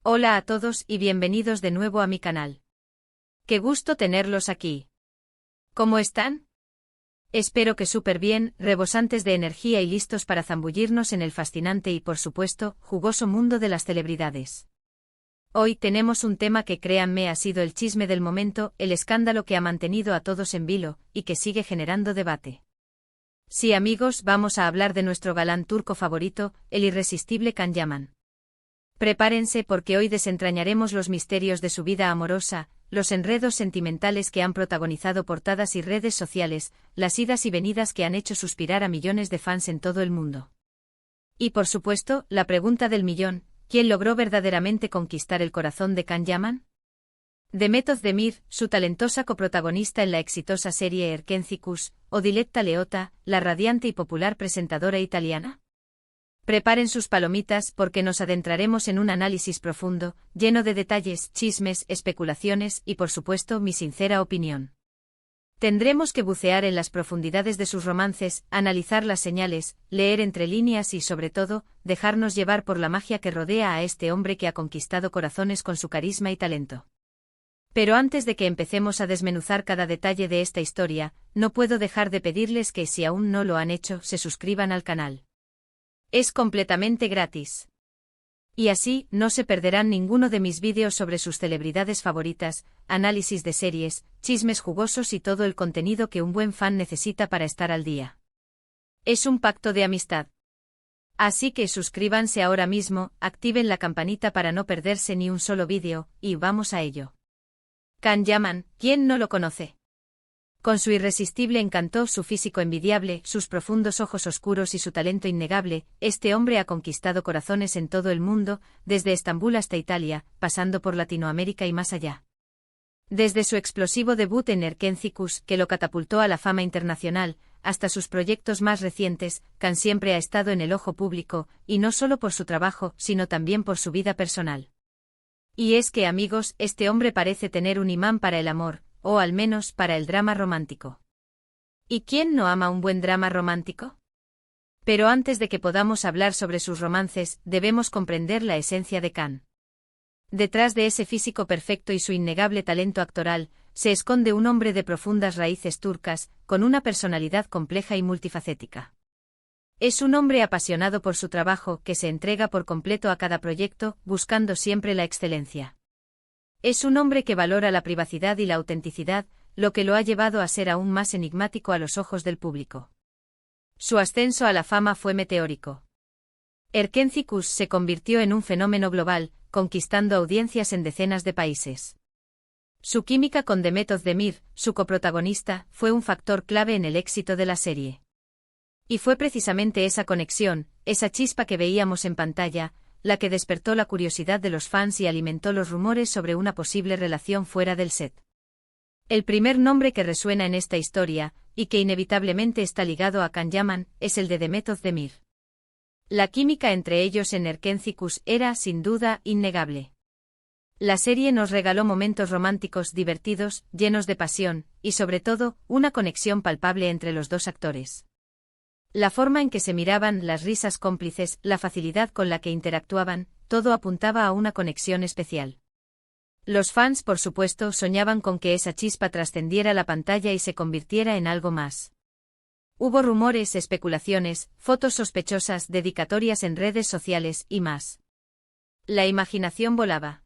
Hola a todos y bienvenidos de nuevo a mi canal. Qué gusto tenerlos aquí. ¿Cómo están? Espero que súper bien, rebosantes de energía y listos para zambullirnos en el fascinante y por supuesto, jugoso mundo de las celebridades. Hoy tenemos un tema que créanme ha sido el chisme del momento, el escándalo que ha mantenido a todos en vilo, y que sigue generando debate. Sí amigos, vamos a hablar de nuestro galán turco favorito, el irresistible Can Yaman. Prepárense porque hoy desentrañaremos los misterios de su vida amorosa, los enredos sentimentales que han protagonizado portadas y redes sociales, las idas y venidas que han hecho suspirar a millones de fans en todo el mundo. Y por supuesto, la pregunta del millón, ¿quién logró verdaderamente conquistar el corazón de Can Yaman? Demet Özdemir, su talentosa coprotagonista en la exitosa serie Erkenzicus, o Diletta Leotta, la radiante y popular presentadora italiana. Preparen sus palomitas porque nos adentraremos en un análisis profundo, lleno de detalles, chismes, especulaciones y por supuesto mi sincera opinión. Tendremos que bucear en las profundidades de sus romances, analizar las señales, leer entre líneas y sobre todo, dejarnos llevar por la magia que rodea a este hombre que ha conquistado corazones con su carisma y talento. Pero antes de que empecemos a desmenuzar cada detalle de esta historia, no puedo dejar de pedirles que si aún no lo han hecho, se suscriban al canal. Es completamente gratis. Y así, no se perderán ninguno de mis vídeos sobre sus celebridades favoritas, análisis de series, chismes jugosos y todo el contenido que un buen fan necesita para estar al día. Es un pacto de amistad. Así que suscríbanse ahora mismo, activen la campanita para no perderse ni un solo vídeo, y vamos a ello. Can Yaman, ¿quién no lo conoce? Con su irresistible encanto, su físico envidiable, sus profundos ojos oscuros y su talento innegable, este hombre ha conquistado corazones en todo el mundo, desde Estambul hasta Italia, pasando por Latinoamérica y más allá. Desde su explosivo debut en Erkenzicus, que lo catapultó a la fama internacional, hasta sus proyectos más recientes, Can siempre ha estado en el ojo público, y no solo por su trabajo, sino también por su vida personal. Y es que amigos, este hombre parece tener un imán para el amor, o al menos para el drama romántico. ¿Y quién no ama un buen drama romántico? Pero antes de que podamos hablar sobre sus romances, debemos comprender la esencia de Can. Detrás de ese físico perfecto y su innegable talento actoral, se esconde un hombre de profundas raíces turcas, con una personalidad compleja y multifacética. Es un hombre apasionado por su trabajo que se entrega por completo a cada proyecto, buscando siempre la excelencia. Es un hombre que valora la privacidad y la autenticidad, lo que lo ha llevado a ser aún más enigmático a los ojos del público. Su ascenso a la fama fue meteórico. Erkenzicus se convirtió en un fenómeno global, conquistando audiencias en decenas de países. Su química con Demet Özdemir, su coprotagonista, fue un factor clave en el éxito de la serie. Y fue precisamente esa conexión, esa chispa que veíamos en pantalla, la que despertó la curiosidad de los fans y alimentó los rumores sobre una posible relación fuera del set. El primer nombre que resuena en esta historia, y que inevitablemente está ligado a Can Yaman, es el de Demet Özdemir. La química entre ellos en Erkenzicus era, sin duda, innegable. La serie nos regaló momentos románticos divertidos, llenos de pasión, y sobre todo, una conexión palpable entre los dos actores. La forma en que se miraban, las risas cómplices, la facilidad con la que interactuaban, todo apuntaba a una conexión especial. Los fans, por supuesto, soñaban con que esa chispa trascendiera la pantalla y se convirtiera en algo más. Hubo rumores, especulaciones, fotos sospechosas, dedicatorias en redes sociales y más. La imaginación volaba.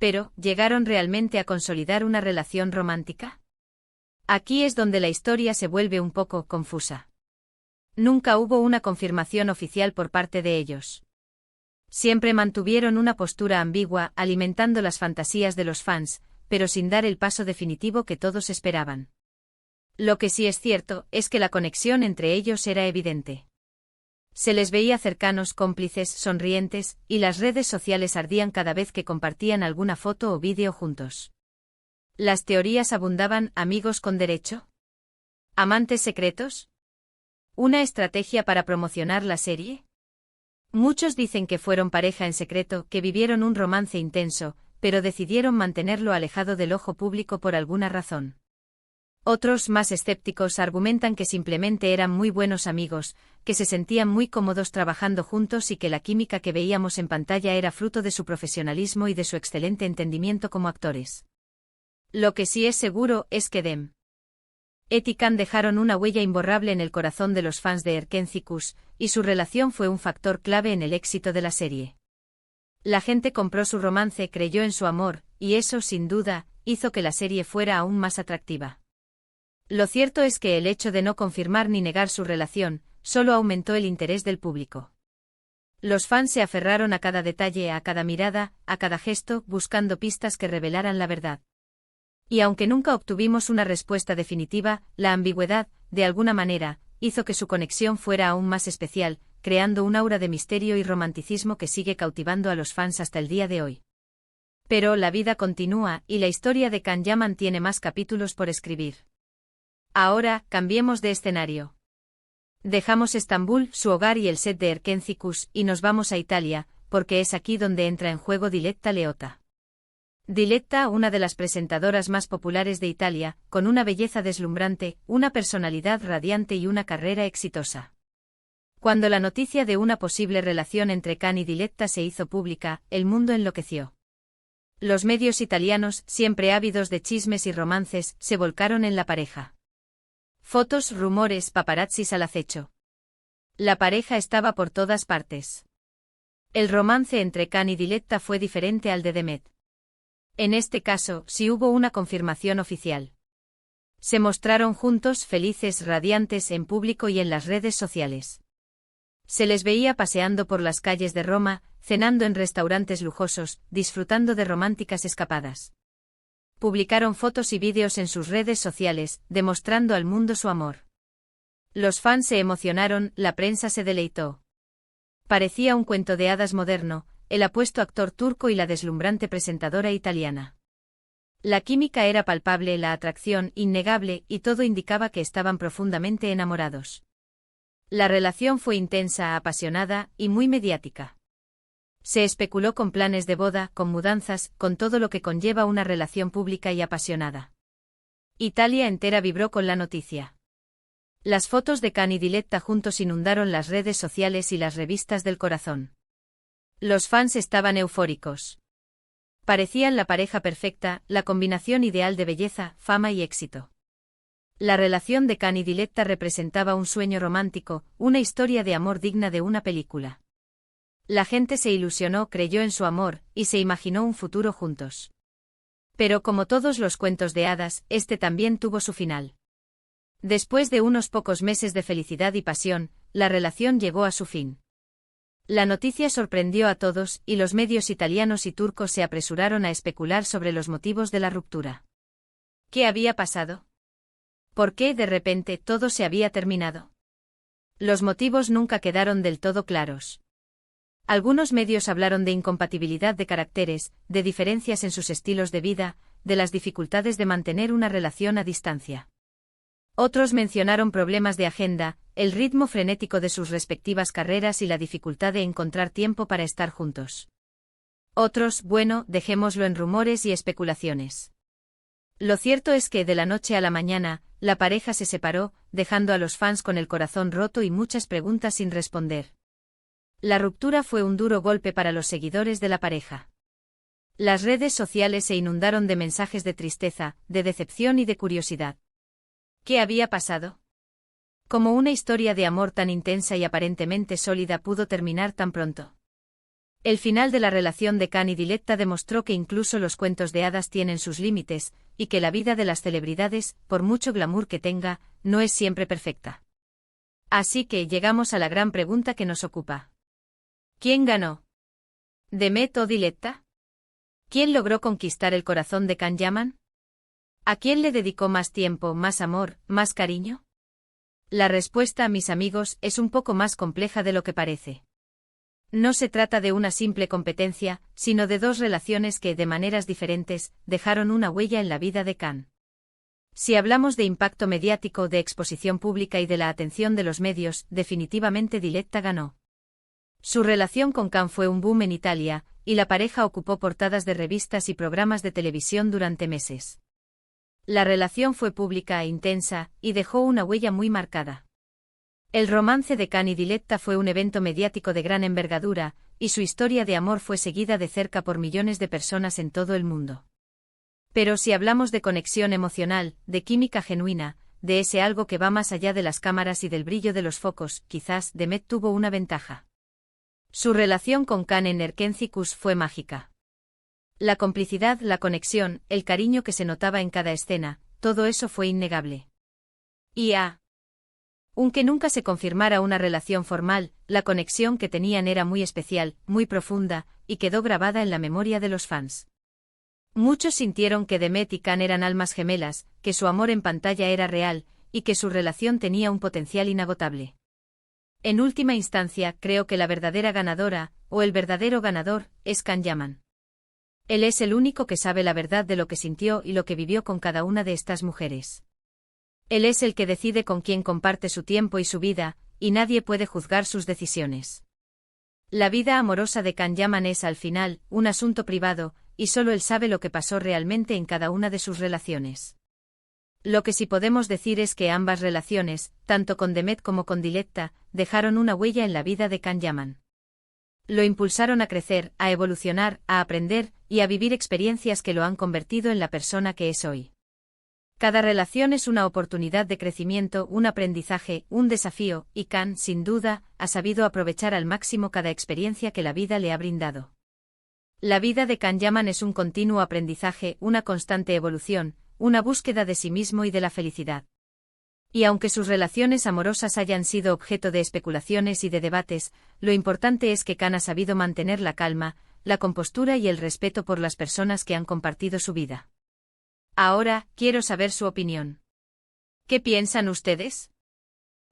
Pero, ¿llegaron realmente a consolidar una relación romántica? Aquí es donde la historia se vuelve un poco confusa. Nunca hubo una confirmación oficial por parte de ellos. Siempre mantuvieron una postura ambigua, alimentando las fantasías de los fans, pero sin dar el paso definitivo que todos esperaban. Lo que sí es cierto es que la conexión entre ellos era evidente. Se les veía cercanos, cómplices, sonrientes, y las redes sociales ardían cada vez que compartían alguna foto o vídeo juntos. Las teorías abundaban, amigos con derecho. ¿Amantes secretos? ¿Una estrategia para promocionar la serie? Muchos dicen que fueron pareja en secreto, que vivieron un romance intenso, pero decidieron mantenerlo alejado del ojo público por alguna razón. Otros, más escépticos, argumentan que simplemente eran muy buenos amigos, que se sentían muy cómodos trabajando juntos y que la química que veíamos en pantalla era fruto de su profesionalismo y de su excelente entendimiento como actores. Lo que sí es seguro es que Demet y Can dejaron una huella imborrable en el corazón de los fans de Erkenzicus, y su relación fue un factor clave en el éxito de la serie. La gente compró su romance, creyó en su amor, y eso, sin duda, hizo que la serie fuera aún más atractiva. Lo cierto es que el hecho de no confirmar ni negar su relación, solo aumentó el interés del público. Los fans se aferraron a cada detalle, a cada mirada, a cada gesto, buscando pistas que revelaran la verdad. Y aunque nunca obtuvimos una respuesta definitiva, la ambigüedad, de alguna manera, hizo que su conexión fuera aún más especial, creando un aura de misterio y romanticismo que sigue cautivando a los fans hasta el día de hoy. Pero la vida continúa, y la historia de Can Yaman tiene más capítulos por escribir. Ahora, cambiemos de escenario. Dejamos Estambul, su hogar y el set de Erkenzicus, y nos vamos a Italia, porque es aquí donde entra en juego Diletta Leotta. Diletta, una de las presentadoras más populares de Italia, con una belleza deslumbrante, una personalidad radiante y una carrera exitosa. Cuando la noticia de una posible relación entre Can y Diletta se hizo pública, el mundo enloqueció. Los medios italianos, siempre ávidos de chismes y romances, se volcaron en la pareja. Fotos, rumores, paparazzis al acecho. La pareja estaba por todas partes. El romance entre Can y Diletta fue diferente al de Demet. En este caso, sí hubo una confirmación oficial. Se mostraron juntos, felices, radiantes en público y en las redes sociales. Se les veía paseando por las calles de Roma, cenando en restaurantes lujosos, disfrutando de románticas escapadas. Publicaron fotos y vídeos en sus redes sociales, demostrando al mundo su amor. Los fans se emocionaron, la prensa se deleitó. Parecía un cuento de hadas moderno, el apuesto actor turco y la deslumbrante presentadora italiana. La química era palpable, la atracción innegable, y todo indicaba que estaban profundamente enamorados. La relación fue intensa, apasionada y muy mediática. Se especuló con planes de boda, con mudanzas, con todo lo que conlleva una relación pública y apasionada. Italia entera vibró con la noticia. Las fotos de Can y Diletta juntos inundaron las redes sociales y las revistas del corazón. Los fans estaban eufóricos. Parecían la pareja perfecta, la combinación ideal de belleza, fama y éxito. La relación de Can y Diletta representaba un sueño romántico, una historia de amor digna de una película. La gente se ilusionó, creyó en su amor, y se imaginó un futuro juntos. Pero como todos los cuentos de hadas, este también tuvo su final. Después de unos pocos meses de felicidad y pasión, la relación llegó a su fin. La noticia sorprendió a todos, y los medios italianos y turcos se apresuraron a especular sobre los motivos de la ruptura. ¿Qué había pasado? ¿Por qué de repente todo se había terminado? Los motivos nunca quedaron del todo claros. Algunos medios hablaron de incompatibilidad de caracteres, de diferencias en sus estilos de vida, de las dificultades de mantener una relación a distancia. Otros mencionaron problemas de agenda, el ritmo frenético de sus respectivas carreras y la dificultad de encontrar tiempo para estar juntos. Otros, bueno, dejémoslo en rumores y especulaciones. Lo cierto es que de la noche a la mañana, la pareja se separó, dejando a los fans con el corazón roto y muchas preguntas sin responder. La ruptura fue un duro golpe para los seguidores de la pareja. Las redes sociales se inundaron de mensajes de tristeza, de decepción y de curiosidad. ¿Qué había pasado? ¿Cómo una historia de amor tan intensa y aparentemente sólida pudo terminar tan pronto? El final de la relación de Can y Diletta demostró que incluso los cuentos de hadas tienen sus límites, y que la vida de las celebridades, por mucho glamour que tenga, no es siempre perfecta. Así que llegamos a la gran pregunta que nos ocupa. ¿Quién ganó? ¿Demet o Diletta? ¿Quién logró conquistar el corazón de Can Yaman? ¿A quién le dedicó más tiempo, más amor, más cariño? La respuesta, mis amigos, es un poco más compleja de lo que parece. No se trata de una simple competencia, sino de dos relaciones que, de maneras diferentes, dejaron una huella en la vida de Can. Si hablamos de impacto mediático, de exposición pública y de la atención de los medios, definitivamente Diletta ganó. Su relación con Can fue un boom en Italia, y la pareja ocupó portadas de revistas y programas de televisión durante meses. La relación fue pública e intensa, y dejó una huella muy marcada. El romance de Khan y Diletta fue un evento mediático de gran envergadura, y su historia de amor fue seguida de cerca por millones de personas en todo el mundo. Pero si hablamos de conexión emocional, de química genuina, de ese algo que va más allá de las cámaras y del brillo de los focos, quizás Demet tuvo una ventaja. Su relación con Khan en Erkenci fue mágica. La complicidad, la conexión, el cariño que se notaba en cada escena, todo eso fue innegable. Aunque nunca se confirmara una relación formal, la conexión que tenían era muy especial, muy profunda, y quedó grabada en la memoria de los fans. Muchos sintieron que Demet y Khan eran almas gemelas, que su amor en pantalla era real, y que su relación tenía un potencial inagotable. En última instancia, creo que la verdadera ganadora, o el verdadero ganador, es Khan Yaman. Él es el único que sabe la verdad de lo que sintió y lo que vivió con cada una de estas mujeres. Él es el que decide con quién comparte su tiempo y su vida, y nadie puede juzgar sus decisiones. La vida amorosa de Khan Yaman es, al final, un asunto privado, y solo él sabe lo que pasó realmente en cada una de sus relaciones. Lo que sí podemos decir es que ambas relaciones, tanto con Demet como con Diletta, dejaron una huella en la vida de Khan Yaman. Lo impulsaron a crecer, a evolucionar, a aprender, y a vivir experiencias que lo han convertido en la persona que es hoy. Cada relación es una oportunidad de crecimiento, un aprendizaje, un desafío, y Khan, sin duda, ha sabido aprovechar al máximo cada experiencia que la vida le ha brindado. La vida de Khan Yaman es un continuo aprendizaje, una constante evolución, una búsqueda de sí mismo y de la felicidad. Y aunque sus relaciones amorosas hayan sido objeto de especulaciones y de debates, lo importante es que Khan ha sabido mantener la calma, la compostura y el respeto por las personas que han compartido su vida. Ahora, quiero saber su opinión. ¿Qué piensan ustedes?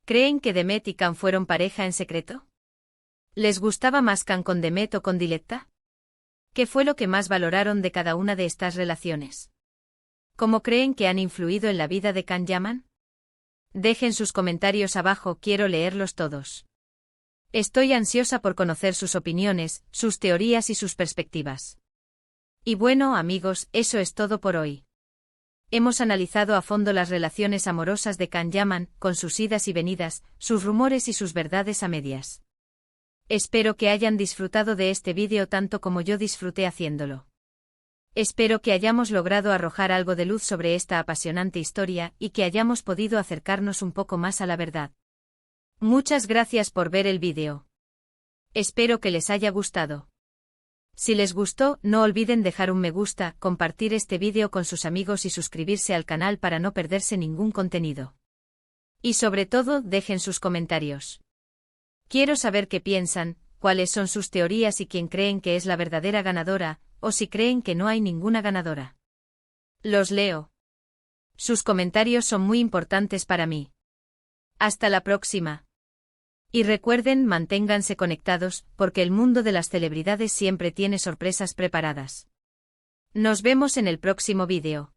¿Creen que Demet y Khan fueron pareja en secreto? ¿Les gustaba más Khan con Demet o con Diletta? ¿Qué fue lo que más valoraron de cada una de estas relaciones? ¿Cómo creen que han influido en la vida de Khan Yaman? Dejen sus comentarios abajo, quiero leerlos todos. Estoy ansiosa por conocer sus opiniones, sus teorías y sus perspectivas. Y bueno, amigos, eso es todo por hoy. Hemos analizado a fondo las relaciones amorosas de Khan Yaman, con sus idas y venidas, sus rumores y sus verdades a medias. Espero que hayan disfrutado de este vídeo tanto como yo disfruté haciéndolo. Espero que hayamos logrado arrojar algo de luz sobre esta apasionante historia y que hayamos podido acercarnos un poco más a la verdad. Muchas gracias por ver el vídeo. Espero que les haya gustado. Si les gustó, no olviden dejar un me gusta, compartir este vídeo con sus amigos y suscribirse al canal para no perderse ningún contenido. Y sobre todo, dejen sus comentarios. Quiero saber qué piensan, cuáles son sus teorías y quién creen que es la verdadera ganadora, o si creen que no hay ninguna ganadora. Los leo. Sus comentarios son muy importantes para mí. Hasta la próxima. Y recuerden, manténganse conectados, porque el mundo de las celebridades siempre tiene sorpresas preparadas. Nos vemos en el próximo vídeo.